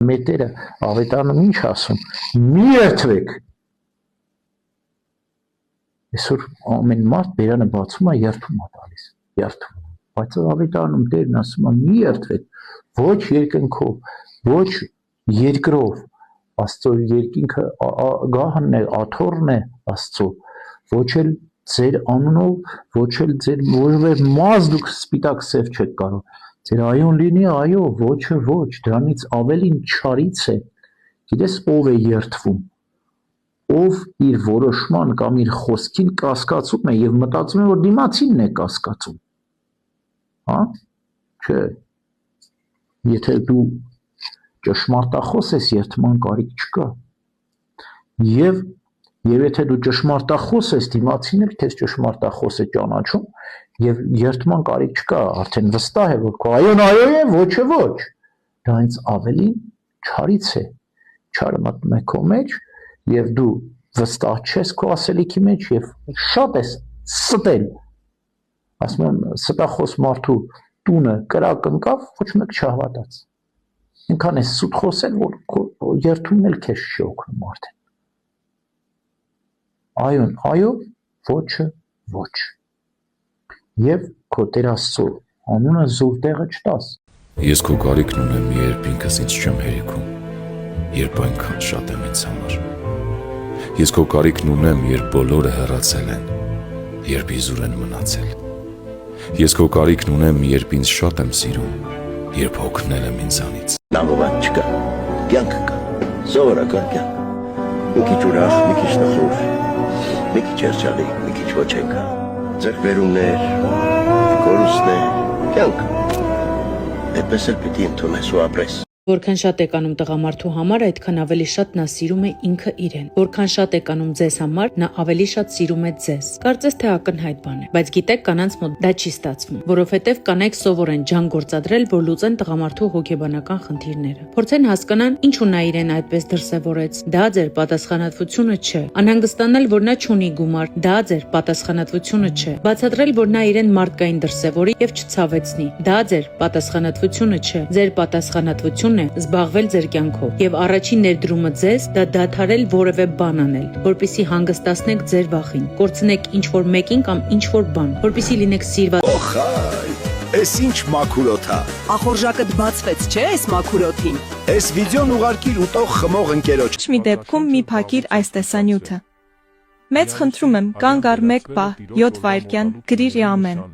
Մետերը ավետարանում ինչ ասում, մի երթվեք։ Այսօր ամեն մարդ բերանը բացում է երթում է տալիս, երթում։ Բայց ավետարանում Տերն ասում է մի երթվեք, ոչ երկնքով, ոչ երկրով, Աստծո երկինքը գահն է, աթոռն է Աստծո, ոչ էլ ձեր անունով, ոչ էլ ձեր որևէ մազ դուք սպիտակ սև չեք կարող։ Ձեր այոն լինի այո, ոչը ոչ, դրանից ավելին չարից է։ Գիտես ով է երթվում, ով իր որոշման կամ իր խոսքին կասկածում է եւ մտածում է, որ դիմացինն է կասկածում։ Հա? Չէ։ Եթե դու ճշմարտախոս ես, երթման կարիք չկա։ Եվ եթե դու ճշմարտախոս ես, դիմացինը քեզ ճշմարտախոս է ճանաչում եւ երթման կարիք չկա, արդեն վստահ է, որ քո այոն այո է, ոչը ոչ։ Դրանից ավելին չարից է։ Չարը մտնում է քո մեջ եւ դու վստահ չես քո ասելիքի մեջ եւ շատ ես ստել։ Ասում եմ, ստախոս մարդու տունը կրակ ընկավ, ոչ մեկ չհավատաց։ Ինքան է սուտ խոսել, որ երթումն էլ քեզ չի օգնում արդեն։ Այոն այո, ոչը ոչ։ Եվ քո Տեր Աստծո անունը զուր տեղը չտաս։ Ես քո կարիքն ունեմ, երբ ինքս ինձ չեմ հերիքում, երբ այնքան շատ եմ ինձ համար։ Ես քո կարիքն ունեմ, երբ բոլորը հեռացել են, երբ իզուր են մնացել։ Ես քո կարիքն ունեմ, երբ ինձ շատ եմ սիրում, երբ հոգնել եմ ինձանից։ Նամովան չկա, կյանք կա, սովորական կյանք։ Մի քիչ ուրախ, մի քիչ տխուր, մի քիչ երջանիկ, մի քիչ ոչենկա, ձեռքբերումներ, կորուստներ, կյանք։ Այդպես էլ պիտի ընդունես ու ապրես։ Որքան շատ եք անում տղամարդու համար, այդքան ավելի շատ նա սիրում է ինքը իրեն։ Որքան շատ եք անում ձեզ համար, նա ավելի շատ սիրում է ձեզ։ Կարծես թե ակնհայտ բան է, բայց գիտեք կանանց մոտ դա չի ստացվում, որովհետև կանայք սովոր են ջան գործադրել, որ լուծեն տղամարդու հոգեբանական խնդիրները։ Փորձեն հասկանան, ինչու նա իրեն այդպես դրսևորեց։ Դա ձեր պատասխանատվությունը չէ։ Անհանգստանալ, որ նա չունի գումար, դա ձեր պատասխանատվությունը չէ։ Բացատրել, որ նա իրեն մարդկային դրսևորի եւ չցավեցնի, դա ձեր պատասխանատվությունը չէ։ Ձեր պատասխանատվությունը է զբաղվել ձեր կյանքով եւ առաջին ներդրումը ձեզ դա դադարել որևէ բան անել, որպեսզի հանգստացնեք ձեր վախին, կորցնեք ինչ-որ մեկին կամ ինչ-որ բան, որպեսզի լինեք սիրված։ Օխայ, էս ինչ մաքուրոտ է։ Ախորժակդ բացվեց, չէ՞ այս մաքուրոթին։ Էս վիդեոն ուղարկիր ուտող խմող ընկերոջ։ Մի դեպքում մի փակիր այս տեսանյութը։ Մեծ խնդրում եմ, կանգ առ մեկ պահ, 7 վայրկյան, գրիր ամեն։